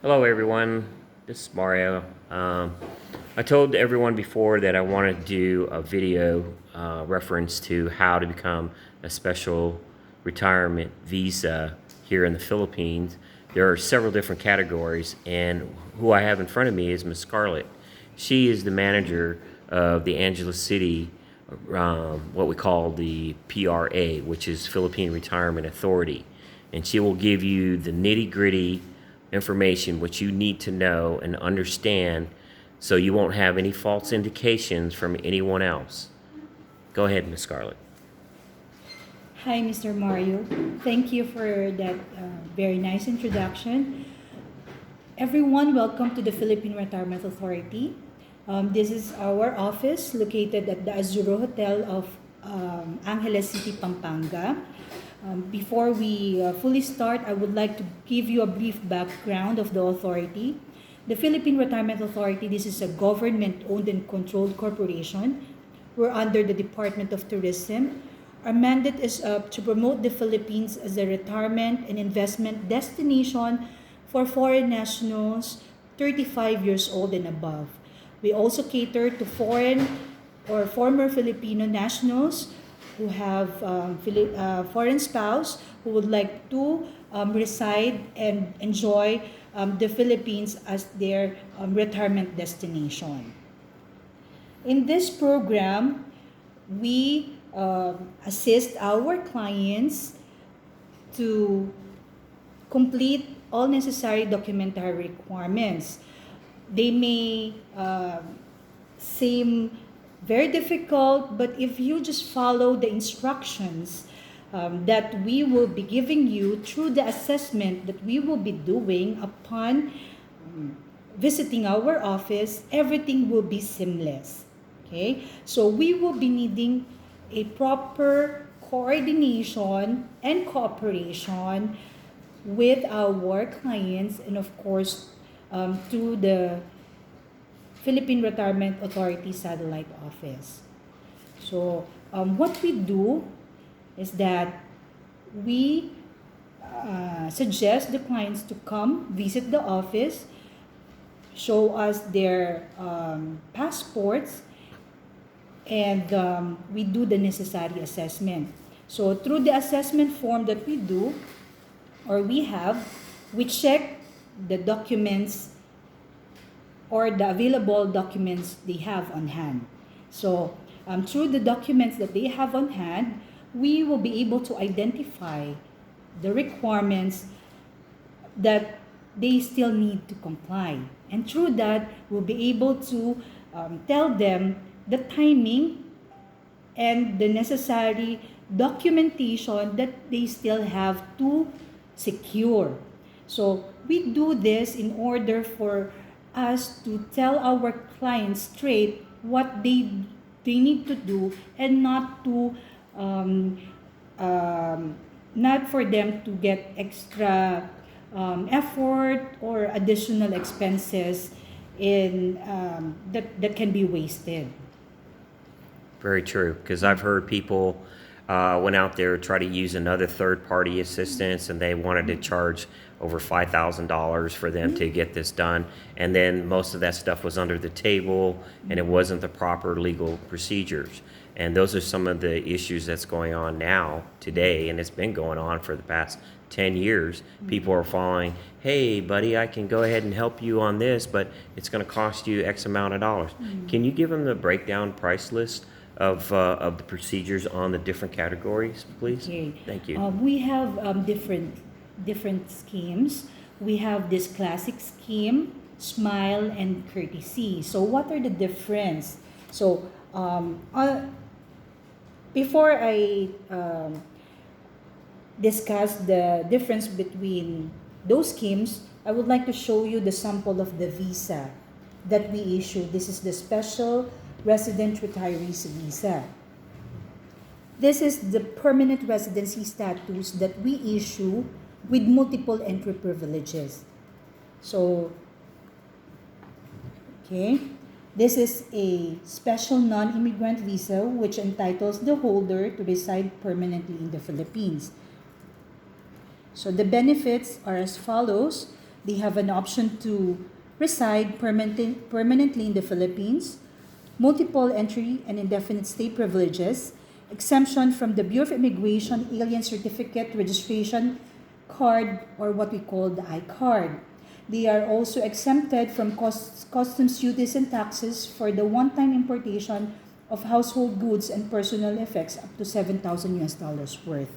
Hello, everyone. This is Mario. I told everyone before that I wanted to do a video reference to how to become a special retirement visa here in the Philippines. There are several different categories, and who I have in front of me is Miss Scarlett. She is the manager of the Angeles City, what we call the PRA, which is Philippine Retirement Authority. And she will give you the nitty gritty information which you need to know and understand so you won't have any false indications from anyone else. Go ahead, Miss Scarlett. Hi, Mr. Mario. Thank you for that very nice introduction. Everyone, welcome to the Philippine Retirement Authority. This is our office located at the Azuro Hotel of Angeles City, Pampanga. Before we fully start, I would like to give you a brief background of the authority. The Philippine Retirement Authority, this is a government-owned and controlled corporation. We're under the Department of Tourism. Our mandate is to promote the Philippines as a retirement and investment destination for foreign nationals 35 years old and above. We also cater to foreign or former Filipino nationals who have foreign spouse who would like to reside and enjoy the Philippines as their retirement destination. In this program, we assist our clients to complete all necessary documentary requirements. They may seem very difficult, but if you just follow the instructions that we will be giving you through the assessment that we will be doing upon visiting our office, everything will be seamless. Okay, so we will be needing a proper coordination and cooperation with our clients and of course through the Philippine Retirement Authority Satellite Office. So what we do is that we suggest the clients to come visit the office, show us their passports, and we do the necessary assessment. So through the assessment form that we do or we check the documents or the available documents they have on hand. So through the documents that they have on hand, we will be able to identify the requirements that they still need to comply. And through that, we'll be able to tell them the timing and the necessary documentation that they still have to secure. So we do this in order for us to tell our clients straight what they need to do and not to not for them to get extra effort or additional expenses in that can be wasted. Very true, because I've heard people went out there try to use another third-party assistance, and they wanted to charge over $5,000 for them to get this done, and then most of that stuff was under the table, and it wasn't the proper legal procedures. And those are some of the issues that's going on now, today, and it's been going on for the past 10 years. People are following, hey, buddy, I can go ahead and help you on this, but it's going to cost you X amount of dollars. Can you give them the breakdown price list of the procedures on the different categories, please? Okay. Thank you. We have different schemes. We have this classic scheme, smile, and courtesy. So what are the difference? So before I discuss the difference between those schemes, I would like to show you the sample of the visa that we issue. This is the special resident retirees visa. This is the permanent residency status that we issue with multiple entry privileges. So, okay, this is a special non-immigrant visa which entitles the holder to reside permanently in the Philippines. So the benefits are as follows. They have an option to reside permanently in the Philippines, multiple entry and indefinite stay privileges, exemption from the Bureau of Immigration Alien Certificate Registration Card, or what we call the I-Card. They are also exempted from customs duties and taxes for the one-time importation of household goods and personal effects up to 7,000 US dollars worth.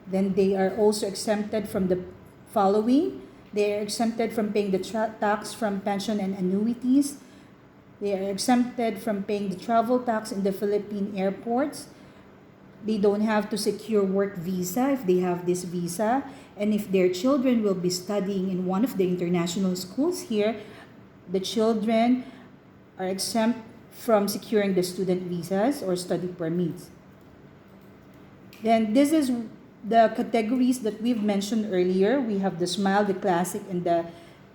Then they are also exempted from the following. They are exempted from paying the tax from pension and annuities. They are exempted from paying the travel tax in the Philippine airports. They don't have to secure work visa if they have this visa. And if their children will be studying in one of the international schools here, the children are exempt from securing the student visas or study permits. Then this is the categories that we've mentioned earlier. We have the Smile, the Classic, and the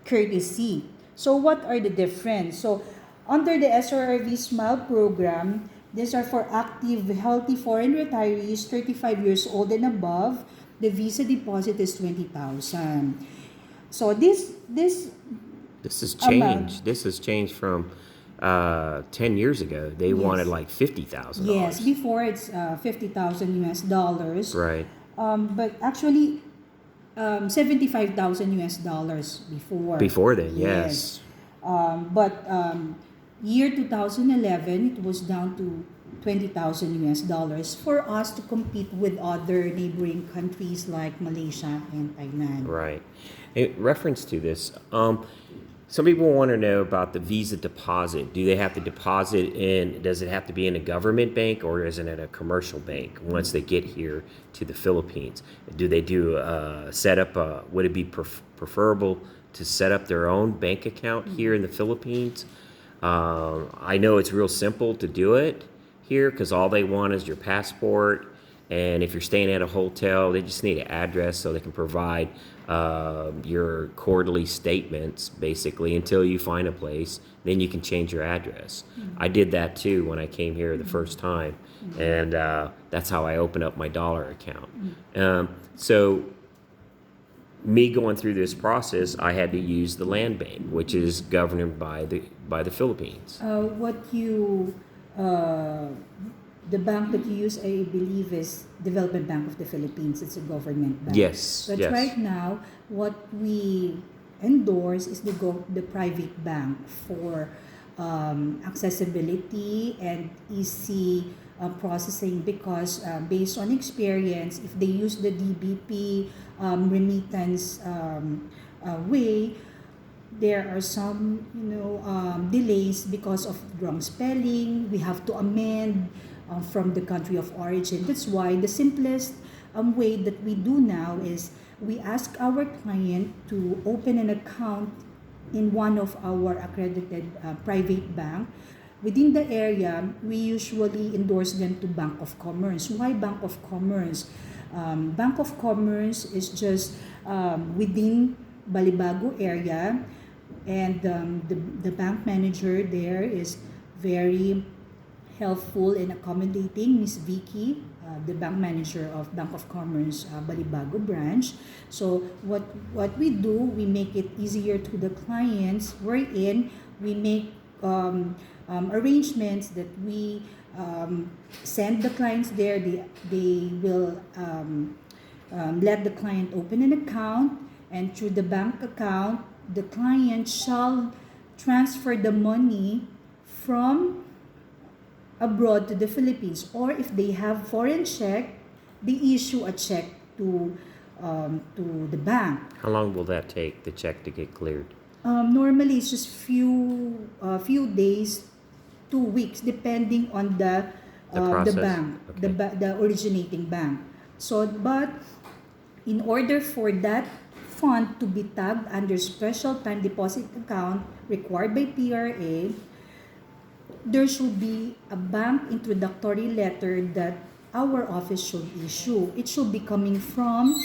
Courtesy. So what are the difference? So under the SRRV Smile program, these are for active, healthy foreign retirees 35 years old and above. The visa deposit is 20,000. So this has amount, changed. This has changed from 10 years ago. They wanted like $50,000. yes, before it's 50,000 US dollars. Right. But actually, 75,000 US dollars before. Before then, yes. But year 2011, it was down to 20,000 US dollars for us to compete with other neighboring countries like Malaysia and Thailand. Right. In reference to this, some people want to know about the visa deposit. Do they have to deposit in, does it have to be in a government bank, or is it at a commercial bank once they get here to the Philippines? Do they do set up, would it be preferable to set up their own bank account here in the Philippines? I know it's real simple to do it here because all they want is your passport. And if you're staying at a hotel, they just need an address so they can provide your quarterly statements, basically, until you find a place. Then you can change your address. I did that too when I came here the first time. And that's how I opened up my dollar account. So me going through this process, I had to use the land bank, which is governed by the Philippines. The bank that you use, I believe, is Development Bank of the Philippines. It's a government bank. Yes. But yes. right now, what we endorse is the private bank for accessibility and easy processing, because based on experience, if they use the DBP remittance way, there are some delays because of wrong spelling. We have to amend from the country of origin. That's why the simplest way that we do now is we ask our client to open an account in one of our accredited private bank. Within the area, we usually endorse them to Bank of Commerce. Why Bank of Commerce? Bank of Commerce is just within Balibago area, and the bank manager there is very helpful and accommodating, Miss Vicky, the bank manager of Bank of Commerce Balibago branch. So what we do, we make it easier to the clients. Wherein we make arrangements that we send the clients there. They will let the client open an account, and through the bank account, the client shall transfer the money from abroad to the Philippines, or if they have foreign check, they issue a check to the bank. How long will that take, the check to get cleared? Normally, it's just few days, 2 weeks, depending on the bank, okay. the originating bank. So, but in order for that fund to be tagged under special time deposit account required by PRA, there should be a bank introductory letter that our office should issue. It should be coming from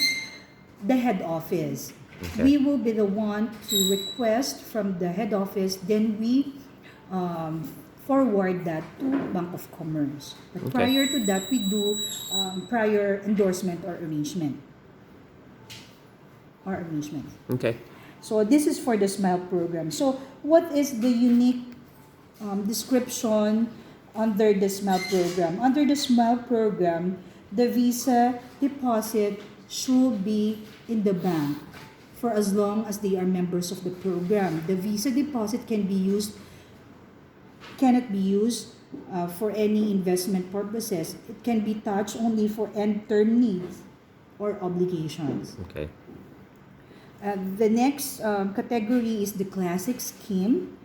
the head office. Okay. We will be the one to request from the head office, then we forward that to Bank of Commerce. But Okay. prior to that, we do prior endorsement or arrangement. our arrangements. Okay. So this is for the SMILE program. So what is the unique description under the SMILE program? Under the SMILE program, the visa deposit should be in the bank for as long as they are members of the program. The visa deposit cannot be used for any investment purposes. It can be touched only for end term needs or obligations. Okay. The next category is the classic scheme.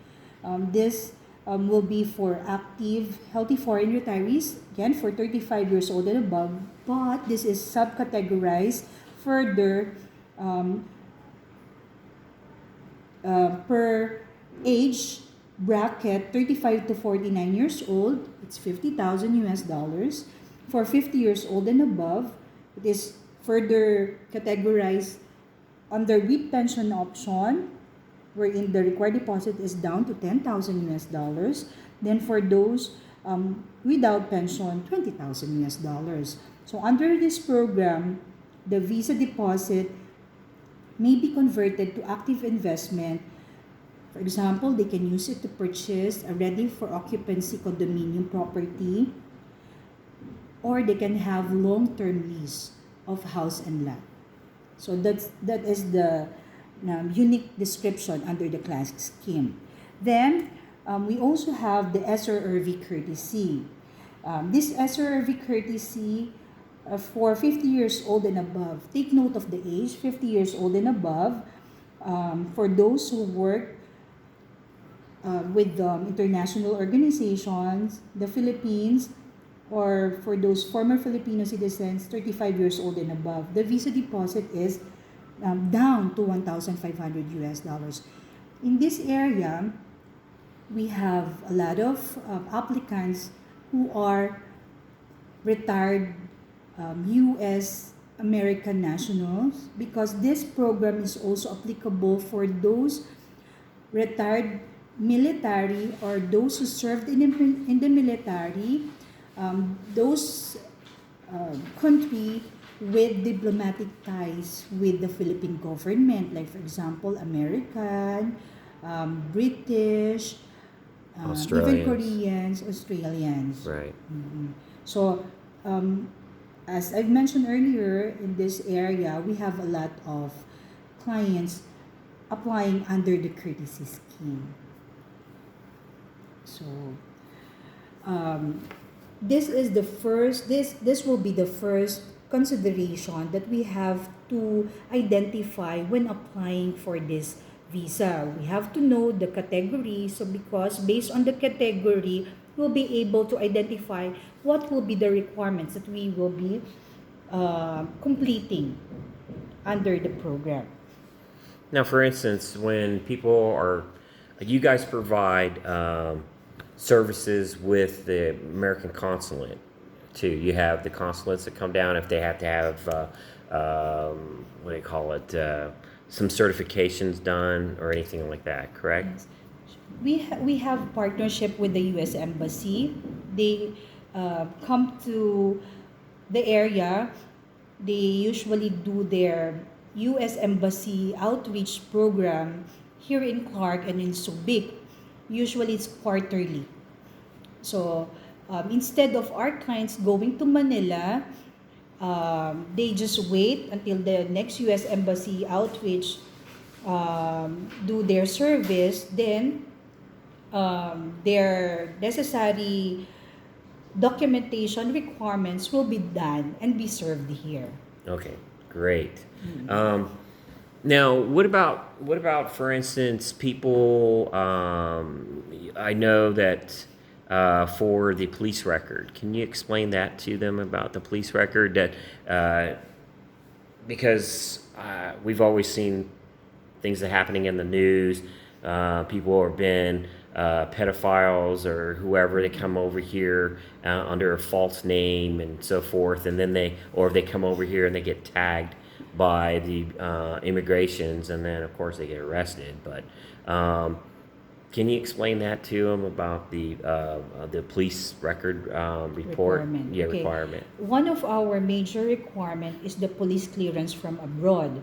This will be for active, healthy foreign retirees, again for 35 years old and above, but this is subcategorized further per age bracket 35 to 49 years old. It's 50,000 US dollars. For 50 years old and above, it is further categorized under with pension option, wherein the required deposit is down to 10,000 US dollars. Then for those without pension, 20,000 US dollars. So under this program, the visa deposit may be converted to active investment. For example, they can use it to purchase a ready for occupancy condominium property, or they can have long-term lease of house and lot. So that is the unique description under the classic scheme. Then we also have the SRRV courtesy. This SRRV courtesy for 50 years old and above. Take note of the age, 50 years old and above. For those who work with international organizations, the Philippines, or for those former Filipino citizens, 35 years old and above, the visa deposit is down to 1,500 US dollars. In this area, we have a lot of applicants who are retired US American nationals, because this program is also applicable for those retired military or those who served in the military, those country with diplomatic ties with the Philippine government, like for example American, British, even Australians. Koreans, Australians. Right. So as I've mentioned earlier, in this area we have a lot of clients applying under the courtesy scheme. So this is the first, this will be the first consideration that we have to identify when applying for this visa. We have to know the category, so because based on the category, we'll be able to identify what will be the requirements that we will be completing under the program. Now, for instance, when people are, you guys provide services with the American consulate too. You have the consulates that come down if they have to have, what do you call it, some certifications done or anything like that, correct? Yes. We have partnership with the U.S. Embassy. They come to the area. They usually do their U.S. Embassy outreach program here in Clark and in Subic. Usually it's quarterly. So instead of our clients going to Manila, they just wait until the next U.S. Embassy outreach do their service. Then their necessary documentation requirements will be done and be served here. Okay, great. Now, what about, for instance, people? I know that for the police record, can you explain that to them about the police record? That because we've always seen things that are happening in the news. People have been pedophiles or whoever, they come over here under a false name and so forth, and then they come over here and they get tagged by the immigrations, and then of course they get arrested. But can you explain that to them about the police record report? Requirement. Requirement. One of our major requirement is the police clearance from abroad.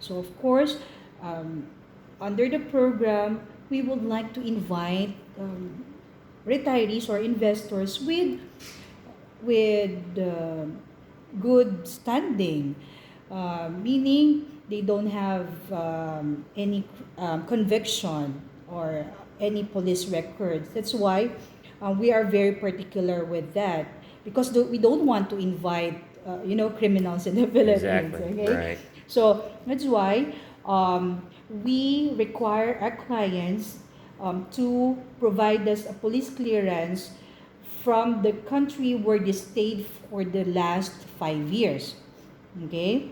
So of course, um, under the program, we would like to invite retirees or investors with good standing, meaning they don't have any conviction or any police records. That's why we are very particular with that, because we don't want to invite criminals in the Philippines. Exactly. Okay, Right. so that's why we require our clients to provide us a police clearance from the country where they stayed for the last 5 years. Okay?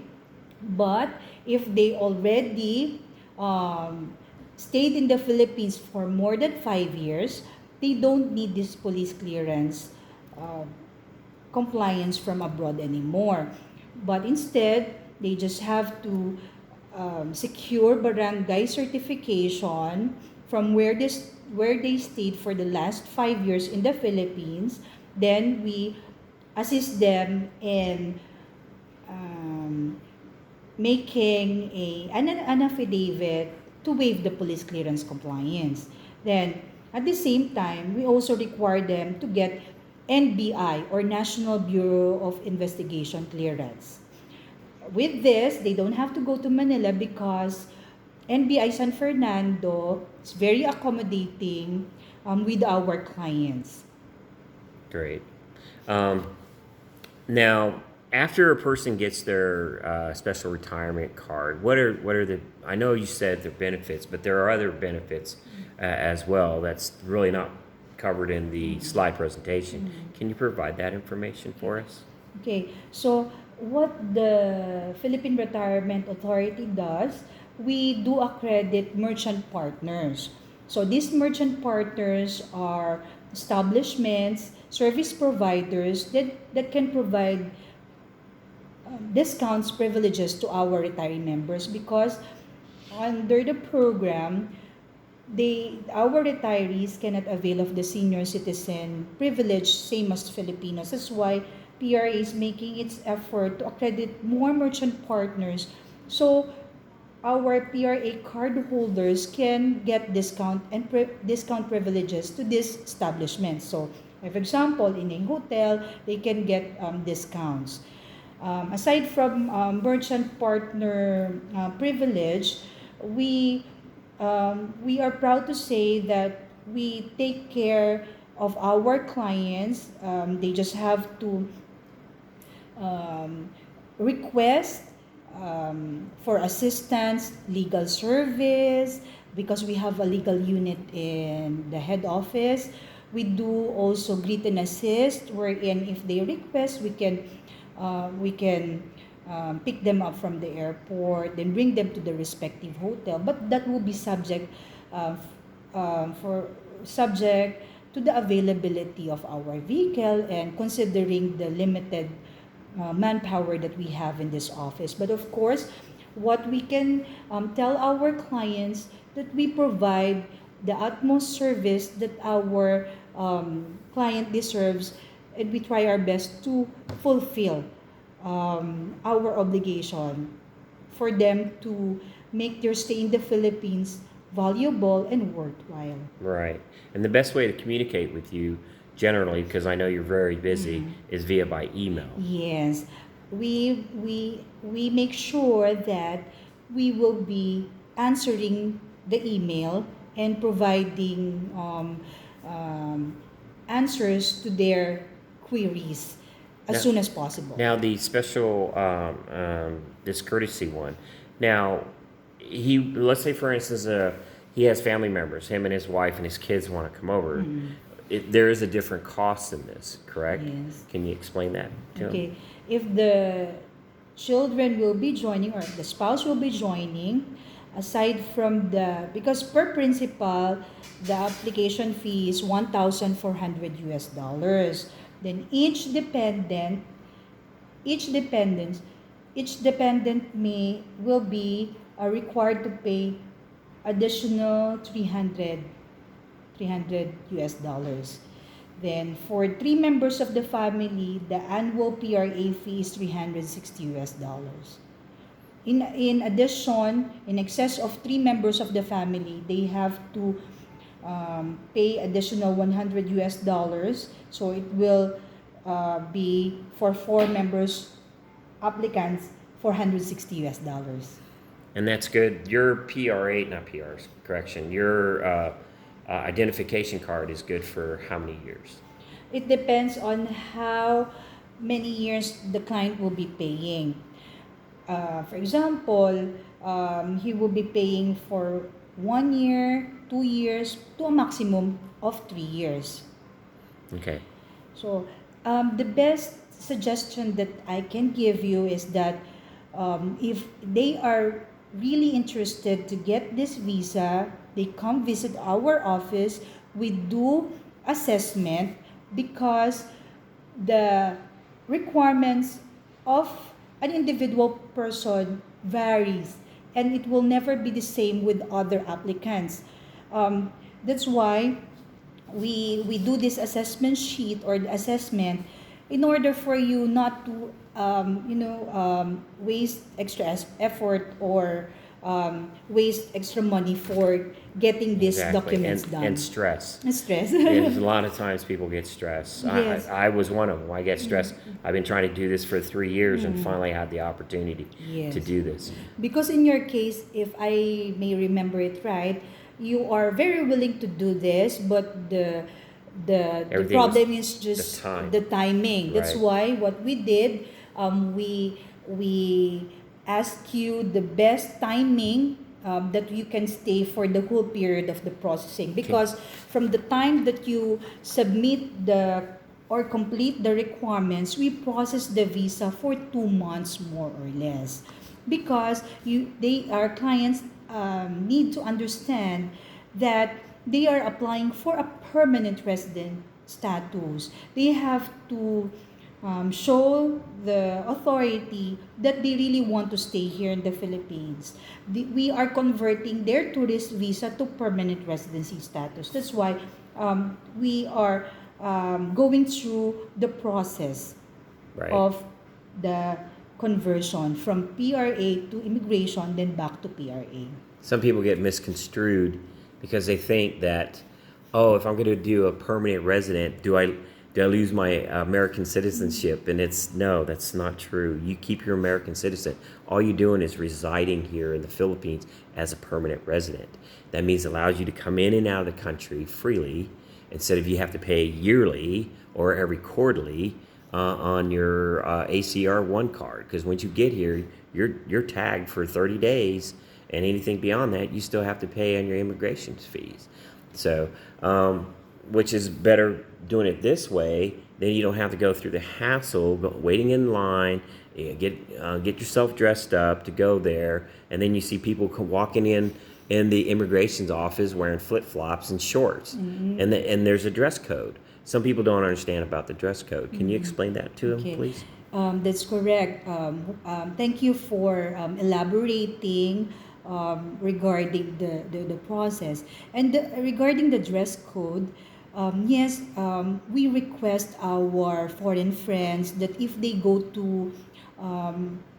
But if they already um, stayed in the Philippines for more than 5 years, they don't need this police clearance uh, compliance from abroad anymore. But instead, they just have to secure barangay certification from where they stayed for the last 5 years in the Philippines. Then we assist them in um, making an affidavit to waive the police clearance compliance. Then, at the same time, we also require them to get NBI or National Bureau of Investigation clearance. With this, they don't have to go to Manila because NBI San Fernando is very accommodating with our clients. Great. Um, Now, after a person gets their special retirement card, what are the? I know you said the benefits, but there are other benefits as well. That's really not covered in the slide presentation. Can you provide that information for us? Okay, so what the Philippine Retirement Authority does, we do accredit merchant partners. So these merchant partners are establishments, service providers that can provide discounts, privileges to our retiree members, because under the program, our retirees cannot avail of the senior citizen privilege same as Filipinos. That's why PRA is making its effort to accredit more merchant partners, so our PRA card holders can get discount privileges to these establishments. So, for example, in a hotel, they can get discounts. Aside from merchant partner privilege, we we are proud to say that we take care of our clients. They just have to um, request for assistance, legal service, because we have a legal unit in the head office. We do also greet and assist, wherein if they request, we can pick them up from the airport, then bring them to the respective hotel. But that will be uh, for subject to the availability of our vehicle and considering the limited manpower that we have in this office. But of course, what we can tell our clients that we provide the utmost service that our client deserves, and we try our best to fulfill our obligation for them to make their stay in the Philippines valuable and worthwhile. Right. And the best way to communicate with you generally, because I know you're very busy, is via by email. Yes, we make sure that we will be answering the email and providing um, answers to their queries as Now, soon as possible. now the special this courtesy one. Now, let's say for instance he has family members, him and his wife and his kids want to come over. There is a different cost in this, correct? Yes. Can you explain that to him? Okay, if the children will be joining or the spouse will be joining, aside from because per principal, the application fee is 1,400 US dollars. Then each dependent, each dependent will be required to pay additional 300 US dollars. Then for 3 members of the family, the annual PRA fee is 360 US dollars. In addition, in excess of 3 members of the family, they have to pay additional 100 US dollars. So it will be for 4 members applicants 460 US dollars. And that's good. Your PRA, not PRs, correction, your identification card is good for how many years? It depends on how many years the client will be paying. For example, he will be paying for 1 year, 2 years, to a maximum of 3 years. Okay. So, the best suggestion that I can give you is that if they are really interested to get this visa, they come visit our office. We do assessment because the requirements of an individual person varies, and it will never be the same with other applicants. That's why we do this assessment sheet or the assessment in order for you not to waste extra effort or waste extra money for getting these Exactly. documents done. And stress. Stress. There's a lot of times people get stressed. Yes. I was one of them. I get stressed. I've been trying to do this for 3 years and finally had the opportunity Yes. to do this. Because in your case, if I may remember it right, you are very willing to do this, but the Everything problem was is just the time. the timing. That's Right. why what we did, we ask you the best timing that you can stay for the whole period of the processing. Because from the time that you submit or complete the requirements, we process the visa for 2 months more or less. Because our clients need to understand that they are applying for a permanent resident status. They have to show the authority that they really want to stay here in the Philippines. We are converting their tourist visa to permanent residency status. That's why we are going through the process Right. of the conversion from PRA to immigration, then back to PRA. Some people get misconstrued because they think that, oh, if I'm going to do a permanent resident, do I lose my American citizenship? And no, that's not true. You keep your American citizen. All you're doing is residing here in the Philippines as a permanent resident. That means it allows you to come in and out of the country freely instead of you have to pay yearly or every quarterly on your ACR1 card. Because once you get here, you're tagged for 30 days, and anything beyond that, you still have to pay on your immigration fees. So, which is better doing it this way, then you don't have to go through the hassle of waiting in line, get yourself dressed up to go there, and then you see people walking in the immigration's office wearing flip-flops and shorts, and there's a dress code. Some people don't understand about the dress code. Can you explain that to them, please? That's correct. Thank you for elaborating regarding the process. And regarding the dress code, yes, we request our foreign friends that if they go to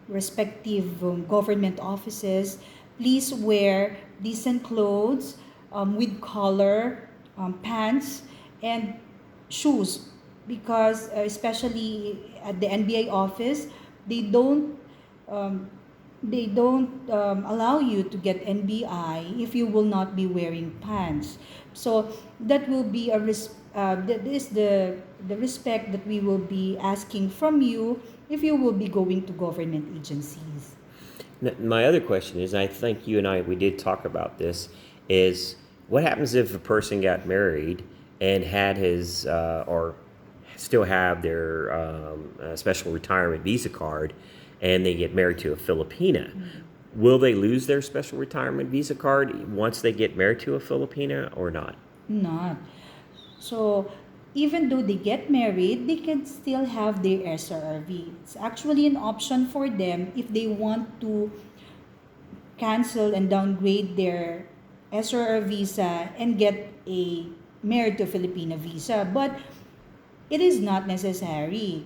respective government offices, please wear decent clothes with collar, pants, and shoes. Because especially at the NBA office, they don't allow you to get NBI if you will not be wearing pants. So that will be that is the respect that we will be asking from you if you will be going to government agencies. My other question is, I think you and we did talk about this, is what happens if a person got married and had his, or still have their special retirement visa card, and they get married to a Filipina? Will they lose their special retirement visa card once they get married to a Filipina or not? Not. So even though they get married, they can still have their SRV. It's actually an option for them if they want to cancel and downgrade their SRR visa and get a married to Filipina visa. But it is not necessary.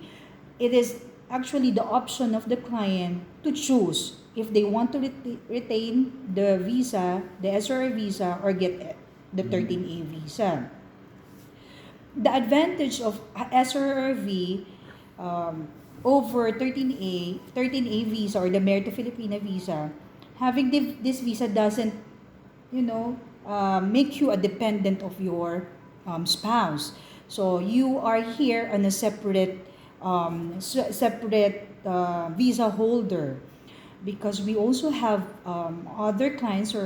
It is actually the option of the client to choose if they want to retain the visa, the SRR visa, or get the 13A visa. The advantage of SRRV over 13A visa or the Merit to Filipina visa, having this visa doesn't, make you a dependent of your spouse. So you are here on a separate visa holder, because we also have other clients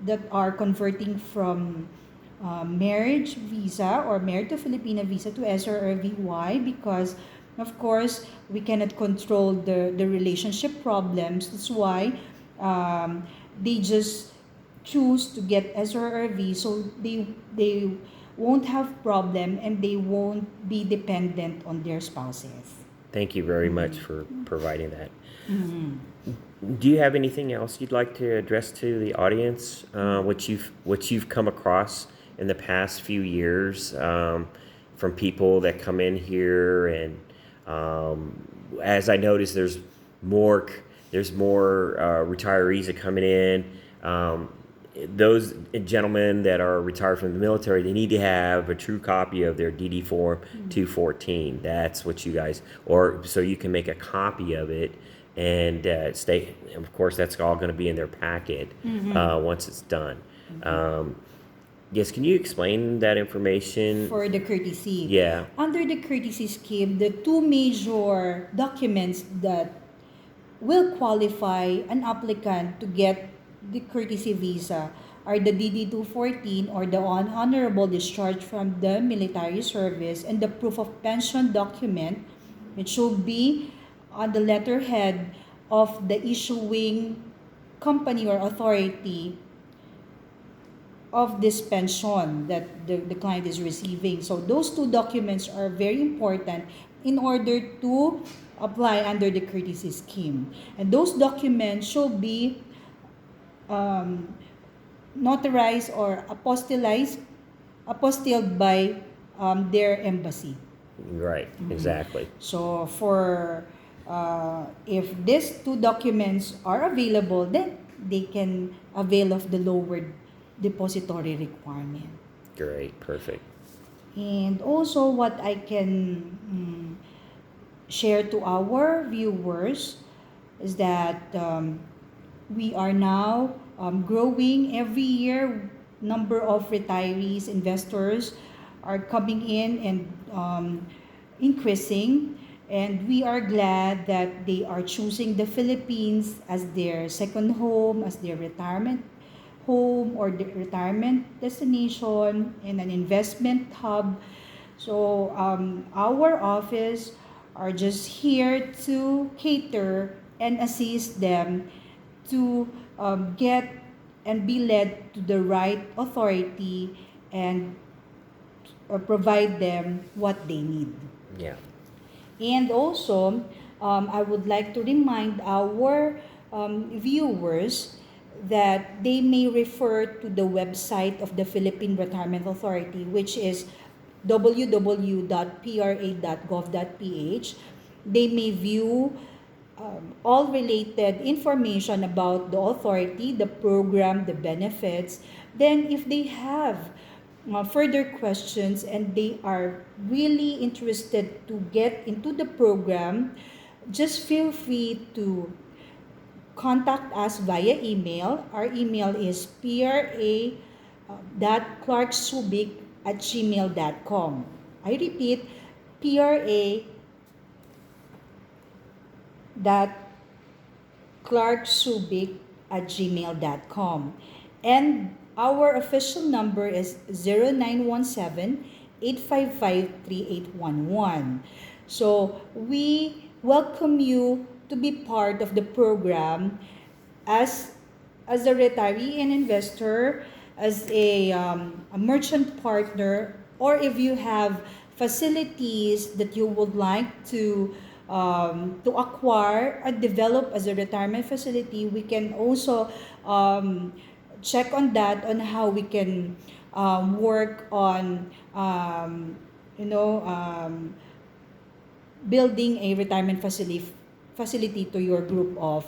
that are converting from marriage visa or Merit to Filipina visa to SRRV. Why? Because of course we cannot control the relationship problems. That's why they just choose to get SRRV, so they won't have problem and they won't be dependent on their spouses. Thank you very much for providing that. Mm-hmm. Do you have anything else you'd like to address to the audience, what you've come across in the past few years from people that come in here, and as I noticed, there's more retirees that coming in. Those gentlemen that are retired from the military, they need to have a true copy of their DD form 214. That's what you guys, or so you can make a copy of it and stay. Of course, that's all going to be in their packet once it's done. Yes, can you explain that information? For the courtesy. Yeah. Under the courtesy scheme, the two major documents that will qualify an applicant to get the courtesy visa are the DD-214 or the honorable discharge from the military service, and the proof of pension document, which should be on the letterhead of the issuing company or authority of this pension that the client is receiving. So those two documents are very important in order to apply under the courtesy scheme. And those documents should be notarized or apostilled by their embassy. Right, exactly. So for if these two documents are available, then they can avail of the lower depository requirement. Great, perfect. And also what I can share to our viewers is that we are now growing every year. Number of retirees, investors are coming in and increasing, and we are glad that they are choosing the Philippines as their second home, as their retirement home or the retirement destination and an investment hub. So our office are just here to cater and assist them to get and be led to the right authority and provide them what they need. Yeah. And also, I would like to remind our viewers that they may refer to the website of the Philippine Retirement Authority, which is www.pra.gov.ph. They may view all related information about the authority, the program, the benefits. Then if they have further questions and they are really interested to get into the program, just feel free to contact us via email. Our email is pra.clarksubic@gmail.com. I repeat, pra.clarksubic@gmail.com. And our official number is 0917-855-3811. So we welcome you to be part of the program as a retiree and investor, as a merchant partner, or if you have facilities that you would like to acquire or develop as a retirement facility. We can also check on that, on how we can work on building a retirement facility to your group of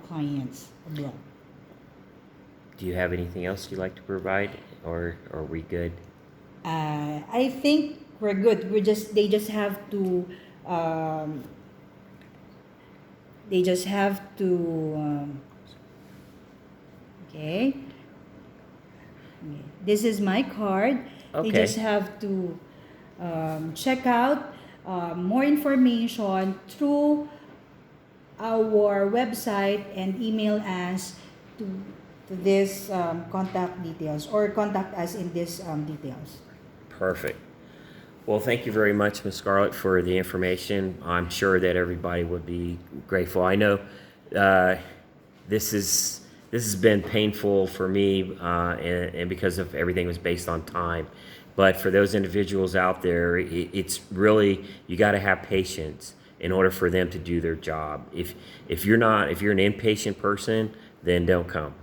clients abroad. Do you have anything else you'd like to provide, or are we good? I think we're good. They just have to um, they just have to okay. This is my card. They Okay. just have to check out more information through our website and email us to, to this contact details, or contact us in this details. Perfect. Well, thank you very much, Ms. Scarlett, for the information. I'm sure that everybody would be grateful. I know uh, this has been painful for me, and because of everything was based on time. But for those individuals out there, it's really, you got to have patience in order for them to do their job. If you're an impatient person, then don't come.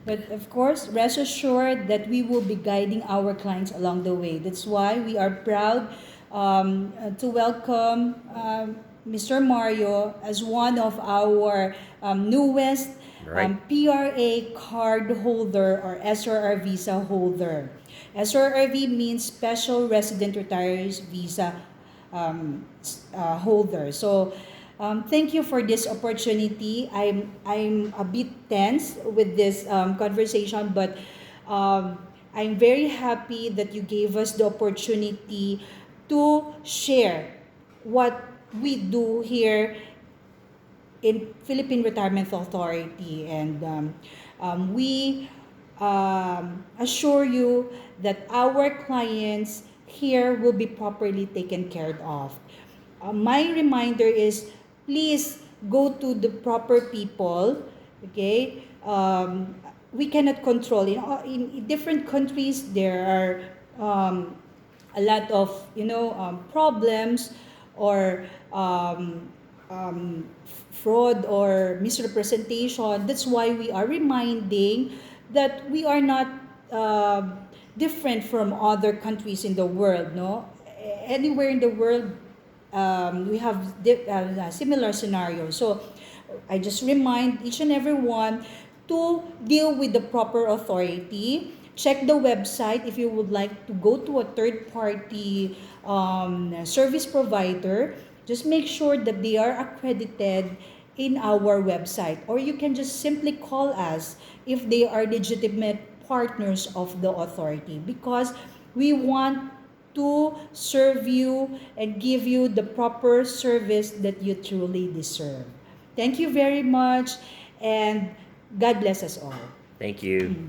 But of course, rest assured that we will be guiding our clients along the way. That's why we are proud to welcome Mr. Mario as one of our newest Right? PRA card holder, or SRR visa holder. SRRV means Special Resident Retirees Visa holder. So thank you for this opportunity. I'm a bit tense with this conversation, but I'm very happy that you gave us the opportunity to share what we do here in Philippine Retirement Authority, and we assure you that our clients here will be properly taken care of. My reminder is, please go to the proper people. Okay, we cannot control. In different countries, there are a lot of problems, or fraud or misrepresentation. That's why we are reminding that we are not different from other countries in the world. No, anywhere in the world, we have similar scenarios. So I just remind each and every one to deal with the proper authority. Check the website if you would like to go to a third party service provider. Just make sure that they are accredited in our website, or you can just simply call us if they are legitimate partners of the authority, because we want to serve you and give you the proper service that you truly deserve. Thank you very much, and God bless us all. Thank you.